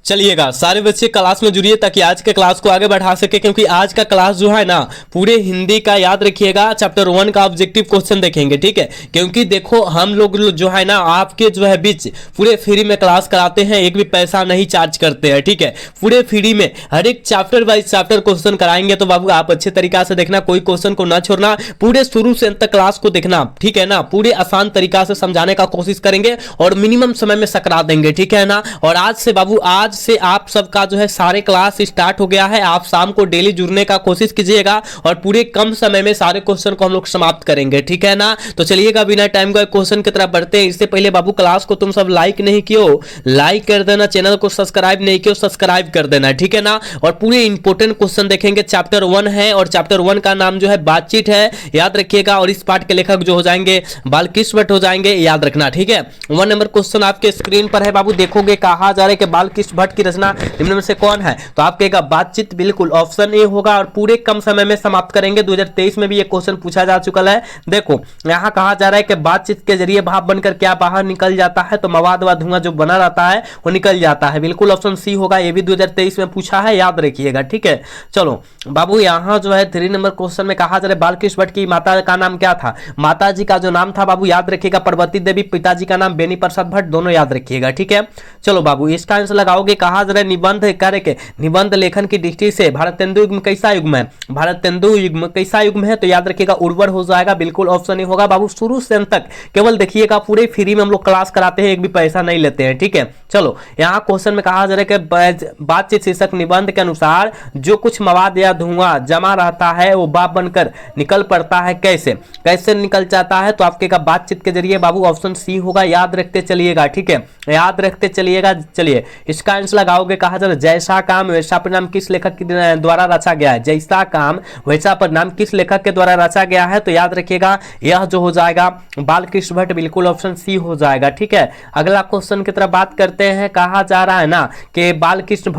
चलिएगा सारे बच्चे क्लास में जुड़िए ताकि आज के क्लास को आगे बढ़ा सके, क्योंकि आज का क्लास जो है ना पूरे हिंदी का याद रखिएगा चैप्टर 1 का ऑब्जेक्टिव क्वेश्चन देखेंगे, ठीक है। क्योंकि देखो हम लोग जो है ना आपके जो है बीच पूरे फ्री में क्लास कराते हैं, एक भी पैसा नहीं चार्ज करते हैं, ठीक है। पूरे फ्री में हर एक चैप्टर वाइज चैप्टर क्वेश्चन कराएंगे, तो बाबू आप अच्छे तरीका से देखना, कोई क्वेश्चन को ना छोड़ना, पूरे शुरू से अंत तक क्लास को देखना, ठीक है ना। पूरे आसान तरीका से समझाने का कोशिश करेंगे और मिनिमम समय में सकरा देंगे, ठीक है ना। और आज से बाबू आज से आप सबका जो है सारे क्लास स्टार्ट हो गया है। आप शाम को डेली जुड़ने का कोशिश कीजिएगा और पूरे कम समय में सारे क्वेश्चन को हम लोग समाप्त करेंगे, ठीक है ना। तो चलिएगा बिना टाइम को क्वेश्चन की तरफ बढ़ते हैं। इससे पहले बाबू क्लास को तुम सब लाइक नहीं कियो, लाइक कर देना, चैनल को सब्सक्राइब नहीं कियो सब्सक्राइब कर देना, ठीक है ना। और पूरे इंपोर्टेंट क्वेश्चन देखेंगे, चैप्टर 1 है और चैप्टर 1 का नाम जो है बातचीत है, याद रखिएगा। और इस पाठ के लेखक जो हो जाएंगे बालकृष्ण भट्ट हो जाएंगे, याद रखना, ठीक है। 1 नंबर क्वेश्चन आपके स्क्रीन पर है बाबू, देखोगे कहा जा रहा है कि बालकृष्ण भट्ट की रचना निम्न में से कौन है, तो आप कहेगा बातचीत, बिल्कुल ऑप्शन ए होगा। और पूरे कम समय में समाप्त करेंगे। 2023 में भी ये क्वेश्चन पूछा जा चुका है। देखो यहां कहा जा रहा है कि बातचीत के जरिए भाप बनकर क्या बाहर निकल जाता है, तो मवाद व धुआं जो बना रहता है वो निकल जाता है, बिल्कुल ऑप्शन सी होगा। ये भी 2023 में पूछा है, याद रखिएगा, ठीक है। चलो बाबू यहां जो है 3 नंबर क्वेश्चन में कहा जा रहा है बालकृष्ण भट्ट की माता का नाम क्या था, माता जी का जो नाम था बाबू याद रखिएगा पार्वती देवी, पिताजी का नाम बेनी प्रसाद भट्ट, दोनों याद रखिएगा, ठीक है। चलो बाबू इसका आंसर लगाओगे, कहा जा रहा है निबंध कार्य के निबंध लेखन की दृष्टि से भारतेंदु युग्म कैसा युग्म है, भारतेंदु युग्म कैसा युग्म है, तो याद रखिएगा उर्वर हो जाएगा, बिल्कुल ऑप्शन ही होगा। बाबू शुरू से अंत तक केवल देखिएगा, पूरे फ्री में हम लोग क्लास कराते हैं, एक भी पैसा नहीं लेते हैं, ठीक है। चलो यहाँ क्वेश्चन में कहा जा रहा है कि बातचीत शीर्षक निबंध के अनुसार जो कुछ मवाद या धुआं जमा रहता है वो भाप बनकर निकल पड़ता है, कैसे कैसे निकल जाता है, तो आपके का बातचीत के जरिए, बाबू ऑप्शन सी होगा, याद रखते चलिएगा, ठीक है, याद रखते चलिएगा। चलिए इसका आंसर लगाओगे, कहा जा रहा है जैसा काम वैसा परिणाम किस लेखक के द्वारा रचा गया है, जैसा काम वैसा परिणाम किस लेखक के द्वारा रचा गया है, तो याद रखिएगा यह जो हो जाएगा बालकृष्ण भट्ट, बिल्कुल ऑप्शन सी हो जाएगा, ठीक है। अगला क्वेश्चन की तरफ बात करते हैं। कहा जा रहा है ना कि बालकृष्ण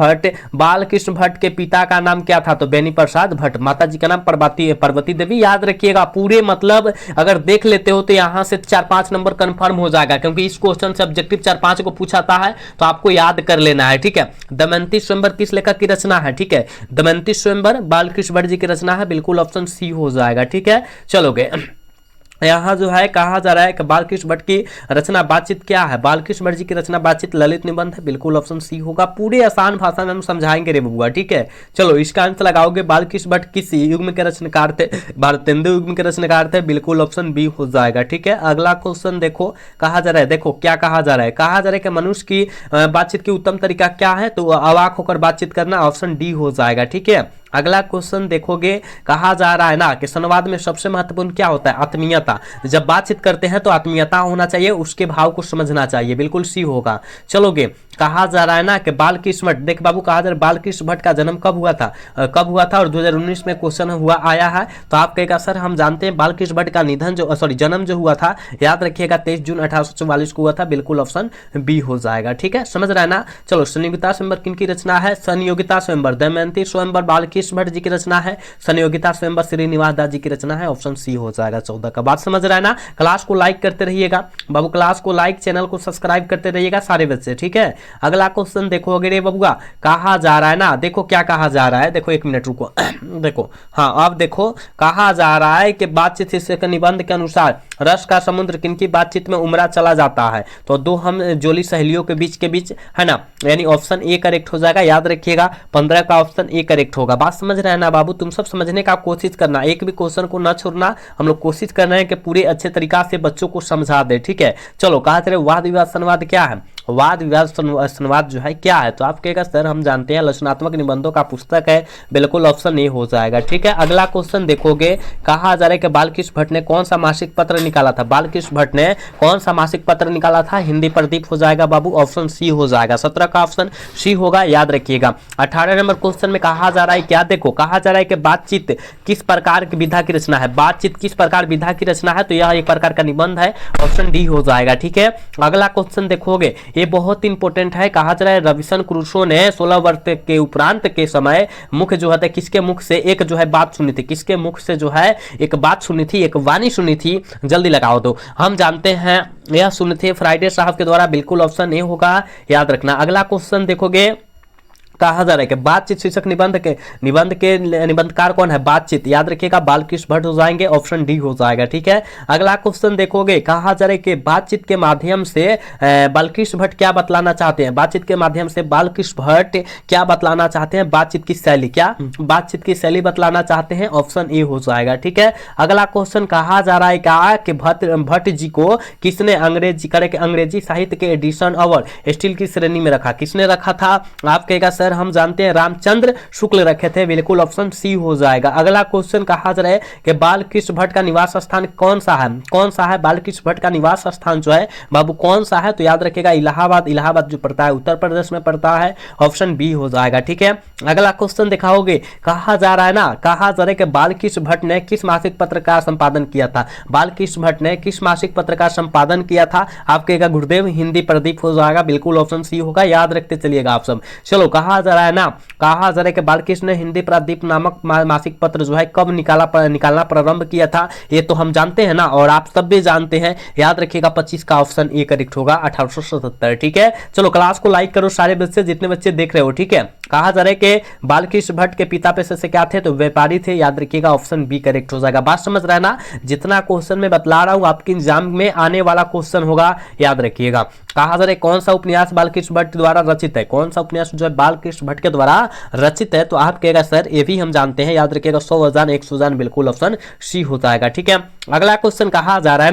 भट्ट के पिता का नाम क्या था, तो बेनी प्रसाद भट्ट, माता जी का नाम पार्वती देवी, याद रखिएगा। पूरे मतलब अगर देख लेते हो तो यहां से 4-5 नंबर कंफर्म हो जाएगा, क्योंकि इस क्वेश्चन से ऑब्जेक्टिव 4-5 को पूछाता है, तो आपको याद कर लेना है, ठीक है। दमयंती स्वयंवर किस लेखक की रचना है, ठीक है, दमयंती स्वयंवर बालकृष्ण भट्ट जी की रचना है, बिल्कुल ऑप्शन सी हो जाएगा, ठीक है। चलोगे यहाँ जो है कहा जा रहा है कि बालकृष्ण भट्ट की रचना बातचीत क्या है, बालकृष्ण भट्ट जी की रचना बातचीत ललित निबंध है, बिल्कुल ऑप्शन सी होगा। पूरे आसान भाषा में हम समझाएंगे रे बबुआ, ठीक है। चलो इसका आंसर लगाओगे, बालकृष्ण भट्ट किस युग्म के रचनाकार थे, भारतेंदु युग्म के रचनाकार थे, बिल्कुल ऑप्शन बी हो जाएगा, ठीक है। अगला क्वेश्चन देखो, कहा जा रहा है, देखो क्या कहा जा रहा है, कहा जा रहा है कि मनुष्य की बातचीत की उत्तम तरीका क्या है, तो अवाक होकर बातचीत करना, ऑप्शन डी हो जाएगा, ठीक है। अगला क्वेश्चन देखोगे, कहा जा रहा है ना कि संवाद में सबसे महत्वपूर्ण क्या होता है, आत्मीयता। जब बातचीत करते हैं तो आत्मीयता होना चाहिए, उसके भाव को समझना चाहिए, बिल्कुल सी होगा। चलोगे कहा जा रहा है ना कि बालकृष्ण भट्ट, देख बाबू कहा जा रहा है बालकृष्ण भट्ट का जन्म कब हुआ था, और 2019 में क्वेश्चन हुआ आया है, तो आप कहेगा सर हम जानते हैं बालकृष्ण भट्ट का निधन जो जन्म जो हुआ था, याद रखिएगा 23 जून 1844 को हुआ था, बिल्कुल ऑप्शन बी हो जाएगा, ठीक है, समझ रहा है ना। चलो संयोगिता स्वयंवर किनकी रचना है, संयोगिता स्वयंवर दमयंती स्वयंवर बालकृष्ण भट्ट जी की रचना है, संयोगिता स्वयंवर श्रीनिवास दास जी की रचना है, ऑप्शन सी हो जाएगा 14 का। बात समझ रहा है ना। क्लास को लाइक करते रहिएगा बाबू, क्लास को लाइक, चैनल को सब्सक्राइब करते रहिएगा सारे बच्चे, ठीक है। अगला क्वेश्चन देखो अगर बबुआ, कहा जा रहा है ना, देखो क्या कहा जा रहा है, देखो 1 मिनट रुको देखो, हाँ अब देखो कहा जा रहा है कि बातचीत शीर्षक निबंध के अनुसार रस का समुद्र किनकी बातचीत में उमड़ा चला जाता है, तो दो हम जोली सहेलियों के बीच है ना, यानी ऑप्शन ए करेक्ट हो जाएगा, याद रखिएगा 15 का ऑप्शन ए करेक्ट होगा। बात समझ रहे हैं ना बाबू, तुम सब समझने का कोशिश करना, एक भी क्वेश्चन को ना छोड़ना, हम लोग कोशिश कर रहे हैं कि पूरे अच्छे तरीका से बच्चों को समझा दे, ठीक है। चलो कहा जा रहा है वाद विवाद संवाद क्या है, वाद विवाद संवाद जो है क्या है, तो आप कहेगा सर हम जानते हैं रचनात्मक निबंधों का पुस्तक है, बिल्कुल ऑप्शन ए हो जाएगा, ठीक है। अगला क्वेश्चन देखोगे, कहा जा रहा है कि बालकृष्ण भट्ट ने कौन सा मासिक पत्र निकाला था, बालकृष्ण भट्ट ने कौन सा मासिक पत्र निकाला था, हिंदी प्रदीप हो जाएगा बाबू, ऑप्शन सी हो जाएगा, 17 का ऑप्शन सी होगा, याद रखिएगा। 18 नंबर क्वेश्चन में कहा जा रहा है क्या, देखो कहा जा रहा है कि बातचीत किस प्रकार की विधा की रचना है, बातचीत किस प्रकार विधा की रचना है, तो यह एक प्रकार का निबंध है, ऑप्शन डी हो जाएगा, ठीक है। अगला क्वेश्चन देखोगे, ये बहुत इंपॉर्टेंट है, कहा जा रहा है रविशन क्रूसो ने 16 वर्ष के उपरांत के समय मुख्य जो है किसके मुख से एक जो है बात सुनी थी, किसके मुख से जो है एक बात सुनी थी, एक वाणी सुनी थी, जल्दी लगाओ दो, हम जानते हैं यह सुने थे फ्राइडे साहब के द्वारा, बिल्कुल ऑप्शन ए होगा, याद रखना। अगला क्वेश्चन देखोगे, कहा जा रहा है कि बातचीत शीर्षक निबंध के निबंधकार कौन है? बातचीत। याद रखिएगा बालकृष्ण भट्ट हो जाएंगे, ऑप्शन डी हो जाएगा। ठीक है, अगला क्वेश्चन देखोगे, कहा जा रहा है कि बातचीत के माध्यम से बालकृष्ण भट्ट क्या बतलाना चाहते हैं? बातचीत के माध्यम से बालकृष्ण भट्ट क्या बतलाना चाहते हैं? बातचीत की शैली, क्या बातचीत की शैली बतलाना चाहते हैं? ऑप्शन ए हो जाएगा। ठीक है, अगला क्वेश्चन कहा जा रहा है कि भट्ट जी को किसने अंग्रेजी साहित्य के एडिशन अवार्ड स्टील की श्रेणी में रखा? किसने रखा था? आप कहेगा सर हम जानते हैं रामचंद्र शुक्ल रखे थे, बिल्कुल ऑप्शन सी हो जाएगा। अगला क्वेश्चन कहा जा रहा है कि बालकृष्ण भट्ट का निवास स्थान कौन सा है? कौन सा है बालकृष्ण भट्ट का निवास स्थान जो है बाबू कौन सा है? तो याद रखिएगा इलाहाबाद। इलाहाबाद जो पड़ता है उत्तर प्रदेश में पड़ता है, ऑप्शन बी हो जाएगा। ठीक है, अगला क्वेश्चन दिखाओगे, कहा जा रहा है कि बालकृष्ण भट्ट ने किस मासिक पत्र का संपादन किया था? बालकृष्ण भट्ट ने किस मासिक पत्र का संपादन किया था? आप कहेगा गुरुदेव हिंदी प्रदीप हो जाएगा, बिल्कुल ऑप्शन सी होगा, याद रखते चलिएगा आप सब। चलो, कहा जा रहा है कि बालकृष्ण ने हिंदी प्रदीप नामक मासिक पत्र जो है कब निकालना प्रारंभ किया था? ये तो हम जानते हैं ना, और आप सब भी जानते हैं, याद रखिएगा 25 का ऑप्शन ए करेक्ट होगा, 1877। ठीक है, चलो क्लास को लाइक करो सारे बच्चे, जितने बच्चे देख रहे हो। ठीक है, कहा जा रहा है कि बालकृष्ण भट्ट के पिता पेशे से क्या थे? तो व्यापारी थे, याद रखिएगा ऑप्शन बी करेक्ट हो जाएगा। बात समझ रहे हैं ना? जितना क्वेश्चन मैं बतला रहा हूं आपके एग्जाम में आने वाला क्वेश्चन होगा, याद रखिएगा। कहा जा रहा है कौन सा उपन्यास बालकृष्ण भट्ट द्वारा रचित है? कौन सा उपन्यास जो है बालकृष्ण भट्ट के द्वारा रचित है? तो आप कहेगा सर ये भी हम जानते हैं, याद रखिएगा 100 अजान 100 अजान, बिल्कुल ऑप्शन सी हो जाएगा। ठीक है, अगला क्वेश्चन कहा जा रहा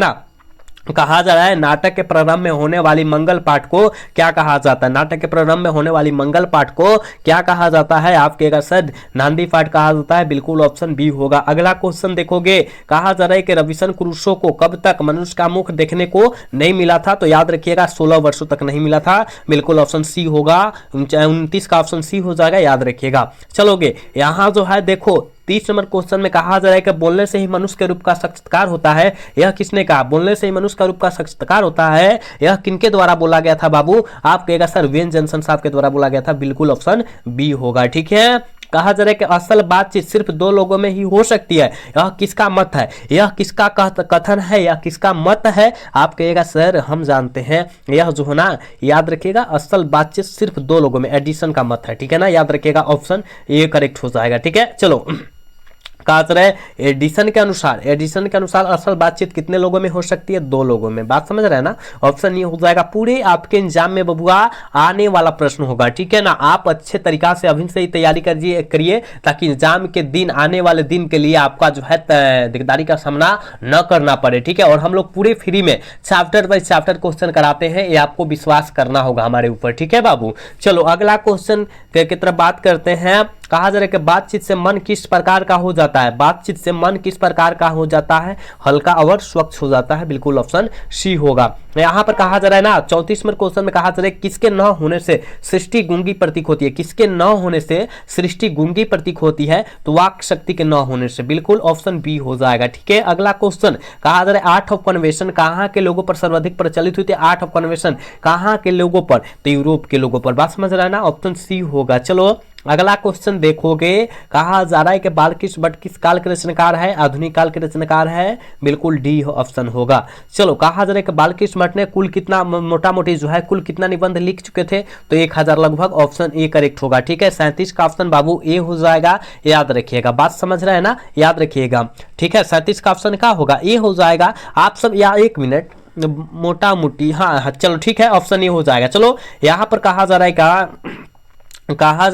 है नाटक के प्रारंभ में होने वाली मंगल पाठ को क्या कहा जाता है? नाटक के प्रारंभ में होने वाली मंगल पाठ को क्या कहा जाता है? आप कहेगा सर नांदी पाठ कहा जाता है, बिल्कुल ऑप्शन बी होगा। अगला क्वेश्चन देखोगे, कहा जा रहा है कि रविशंकर क्रूसो को कब तक मनुष्य का मुख देखने को नहीं मिला था? तो याद रखिएगा 16 वर्षों तक नहीं मिला था, बिल्कुल ऑप्शन सी होगा, 29 का ऑप्शन सी हो जाएगा, याद रखिएगा। चलोगे यहां जो है देखो 30 नंबर क्वेश्चन में कहा जा रहा है कि बोलने से ही मनुष्य के रूप का साक्षात्कार होता है, यह किसने कहा? बोलने से ही मनुष्य का रूप का साक्षात्कार होता है, यह किनके द्वारा बोला गया था बाबू? आप कहेगा सर वेन जॉनसन साहब के द्वारा बोला गया था, बिल्कुल ऑप्शन बी होगा। ठीक है, कहा जा रहा है कि असल बातचीत सिर्फ दो लोगों में ही हो सकती है, यह किसका मत है? यह किसका कथन है या किसका मत है? आप कहेगा सर हम जानते हैं, यह जो है ना, याद रखिएगा असल बातचीत सिर्फ दो लोगों में, एडिसन का मत है। ठीक है ना, याद रखिएगा ऑप्शन ए करेक्ट हो जाएगा। ठीक है, चलो कहा जा रहा है एडिसन के अनुसार असल बातचीत कितने लोगों में हो सकती है? 2 लोगों में। बात समझ रहे हैं ना, ऑप्शन ये हो जाएगा। पूरे आपके एग्जाम में बबुआ आने वाला प्रश्न होगा, ठीक है ना। आप अच्छे तरीका से अभी से ही तैयारी करिए ताकि एग्जाम के दिन, आने वाले दिन के लिए आपका जो है दिकदारी का सामना न करना पड़े, ठीक है। और हम लोग पूरे फ्री में चैप्टर बाय चैप्टर क्वेश्चन कराते हैं, ये आपको विश्वास करना होगा हमारे ऊपर, ठीक है बाबू। चलो अगला क्वेश्चन की तरफ बात करते हैं। कहा जा रहा है कि बातचीत से मन किस प्रकार का हो जाता है? बातचीत से मन किस प्रकार का हो जाता है? हल्का और स्वच्छ हो जाता है, बिल्कुल ऑप्शन सी होगा। यहां पर कहा जा रहा है ना 34वें क्वेश्चन में कहा जा रहा है किसके न होने से सृष्टि गूंगी प्रतीक होती है? किसके न होने से सृष्टि गूंगी प्रतीक होती है? तो वाक शक्ति के न होने से, बिल्कुल ऑप्शन बी हो जाएगा, ठीक है। अगला क्वेश्चन कहा जा रहा है आर्ट ऑफ कन्वेंशन कहां के लोगों पर सर्वाधिक प्रचलित हुई थी? आर्ट ऑफ कन्वेंशन कहां के लोगों पर? तो यूरोप के लोगों पर। बात समझ रहा है ना, ऑप्शन सी होगा। चलो अगला क्वेश्चन देखोगे, कहा जा रहा है कि बालकृष्ण भट्ट किस काल के रचनाकार है? आधुनिक काल के रचनाकार है, बिल्कुल डी ऑप्शन होगा। चलो कहा जा रहा है कि बालकृष्ण भट्ट ने कुल कितना, मोटा मोटी जो है कुल कितना निबंध लिख चुके थे? तो 1000 लगभग, ऑप्शन ए करेक्ट होगा, ठीक है। 37 का ऑप्शन बाबू ए हो जाएगा, याद रखिएगा। बात समझ रहे हैं ना, याद रखिएगा, ठीक है। 37 का ऑप्शन क्या होगा? ए हो जाएगा। आप सब या एक मिनट, मोटा मोटी, हाँ चलो ठीक है, ऑप्शन ए हो जाएगा। चलो यहाँ पर कहा जा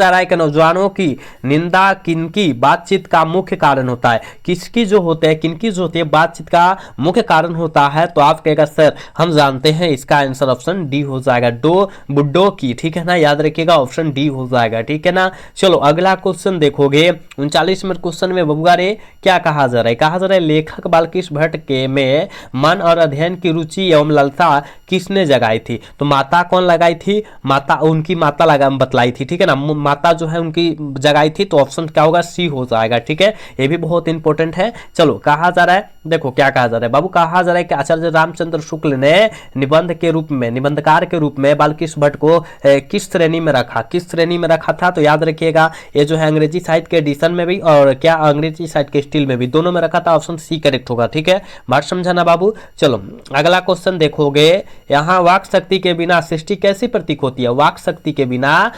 रहा है कि नौजवानों की निंदा किनकी बातचीत का मुख्य कारण होता है? किसकी जो होते हैं, किनकी जो होती है बातचीत का मुख्य कारण होता है? तो आप कहेगा सर हम जानते हैं, इसका आंसर ऑप्शन डी हो जाएगा, बुड्ढो की, ठीक है ना, याद रखिएगा ऑप्शन डी हो जाएगा, ठीक है ना। चलो अगला क्वेश्चन देखोगे, 39वें क्वेश्चन में बबुआ रे क्या कहा जा रहा है? कहा जा रहा है लेखक बालकृष्ण भट्ट के में मन और अध्ययन की रुचि एवं ललसा किसने जगाई थी? तो माता कौन लगाई थी? माता, उनकी माता बतलाई थी, ठीक है ना, माता जो है उनकी जगाई थी। तो ऑप्शन क्या होगा? सी हो जाएगा, ठीक है। ये भी बहुत इंपॉर्टेंट है। चलो कहा जा रहा है, देखो क्या कहा जा रहा है बाबू, कहा जा रहा है कि आचार्य रामचंद्र शुक्ल ने निबंधकार के रूप में बालकृष्ण भट्ट को किस श्रेणी में रखा? किस श्रेणी में रखा था? तो याद रखिएगा ये जो है अंग्रेजी साहित्य के एडिशन में भी और क्या अंग्रेजी साहित्य के स्टील में भी, दोनों में रखा था, ऑप्शन सी करेक्ट होगा, ठीक है। बात समझाना बाबू। चलो अगला क्वेश्चन देखोगे, यहाँ वाक शक्ति के बिना सृष्टि कैसी प्रतीक होती है? वाक शक्ति के बिना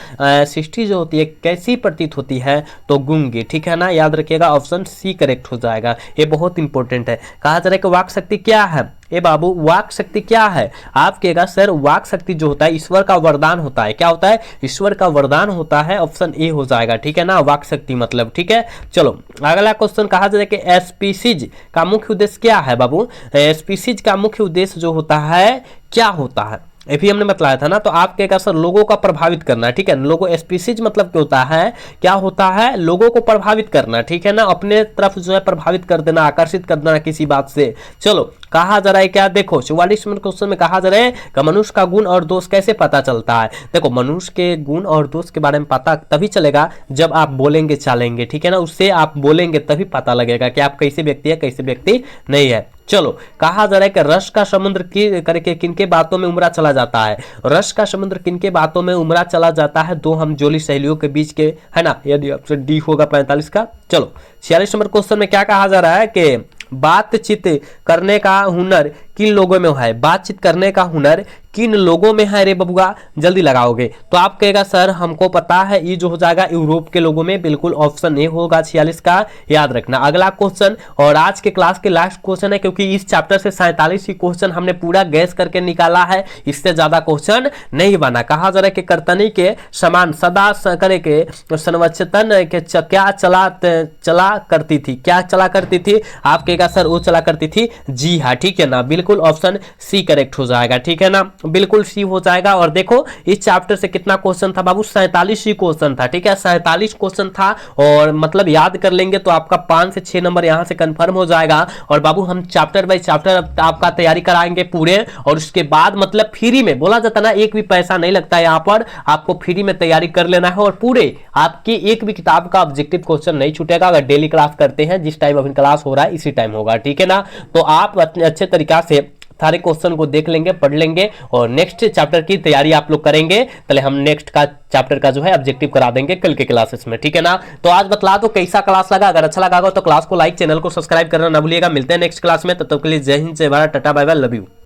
सृष्टि जो होती है कैसी प्रतीत होती है, तो गूंगी, ठीक है ना, याद रखिएगा ऑप्शन सी करेक्ट हो जाएगा, ये बहुत इंपॉर्टेंट है। कहा जा रहा है कि वाक शक्ति क्या है, ए बाबू वाक शक्ति क्या है, आप कहेगा सर वाक शक्ति जो होता है ईश्वर का वरदान होता है, क्या होता है, ईश्वर का वरदान होता है, ऑप्शन ए हो जाएगा, ठीक है ना, वाक शक्ति मतलब, ठीक है। चलो अगला क्वेश्चन, कहा जा रहा है कि स्पीसीज का मुख्य उद्देश्य क्या है बाबू, स्पीसीज का मुख्य उद्देश्य जो होता है क्या होता है, ये भी हमने बतलाया था ना। तो आप क्या सर लोगों का प्रभावित करना, ठीक है, लोगों स्पीसीज मतलब क्या होता है, क्या होता है, लोगों को प्रभावित करना, ठीक है ना, अपने तरफ जो है प्रभावित कर देना, आकर्षित कर देना किसी बात से। चलो कहा जा रहा है क्या, देखो 44 नंबर क्वेश्चन में कहा जा रहा है कि मनुष्य का गुण और दोष कैसे पता चलता है। देखो मनुष्य के गुण और दोष के बारे में पता तभी चलेगा जब आप बोलेंगे चालेंगे, ठीक है ना, उससे आप बोलेंगे तभी पता लगेगा कि आप कैसे व्यक्ति है कैसे व्यक्ति नहीं है। चलो कहा जा रहा है कि रस का समुद्र की करके किनके बातों में उमरा चला जाता है, रस का समुद्र किनके बातों में उमरा चला जाता है, दो हम जोली सहेलियों के बीच के, है ना, यदि ऑप्शन डी होगा 45 का। चलो 46 नंबर क्वेश्चन में क्या कहा जा रहा है कि बातचीत करने का हुनर किन लोगों में है, बातचीत करने का हुनर किन लोगों में है रे बबुआ, जल्दी लगाओगे तो आप कहेगा सर हमको पता है, ये जो हो जाएगा यूरोप के लोगों में, बिल्कुल ऑप्शन ए होगा 46 का, याद रखना। अगला क्वेश्चन और आज के क्लास के लास्ट क्वेश्चन है, क्योंकि इस चैप्टर से 47 ही क्वेश्चन हमने पूरा गैस करके निकाला है, इससे ज्यादा क्वेश्चन नहीं बना। कहा जा रहा है कि कर्तनी के समान सदा करे के संवचतन के क्या चला करती थी, क्या चला करती थी, आप कहेगा सर वो चला करती थी, जी हाँ, ठीक है ना, बिल्कुल ऑप्शन सी करेक्ट हो जाएगा, ठीक है ना, बिल्कुल सी हो जाएगा। और देखो इस चैप्टर से कितना क्वेश्चन था बाबू, 47 ही क्वेश्चन था, ठीक है, 47 क्वेश्चन था, और मतलब याद कर लेंगे तो आपका 5 से 6 नंबर यहां से कंफर्म हो जाएगा। और बाबू हम चैप्टर बाय चैप्टर आपका तैयारी कराएंगे पूरे, और उसके बाद मतलब फ्री में, बोला जाता ना एक भी पैसा नहीं लगता है, यहाँ पर आपको फ्री में तैयारी कर लेना है, और पूरे आपकी एक भी किताब का ऑब्जेक्टिव क्वेश्चन नहीं छूटेगा। अगर डेली क्लास करते हैं, जिस टाइम अभी क्लास हो रहा है इसी टाइम होगा, ठीक है ना, तो आप अच्छे तरीका से सारे क्वेश्चन को देख लेंगे, पढ़ लेंगे, और नेक्स्ट चैप्टर की तैयारी आप लोग करेंगे। पहले हम नेक्स्ट का चैप्टर का जो है ऑब्जेक्टिव करा देंगे कल के क्लासेस में, ठीक है ना। तो आज बतला दो कैसा क्लास लगा, अगर अच्छा लगा हो तो क्लास को लाइक, चैनल को सब्सक्राइब करना ना भूलिएगा। मिलते हैं नेक्स्ट क्लास में, तब तक के लिए जय हिंद, जय Bharat, tata bye bye, love you.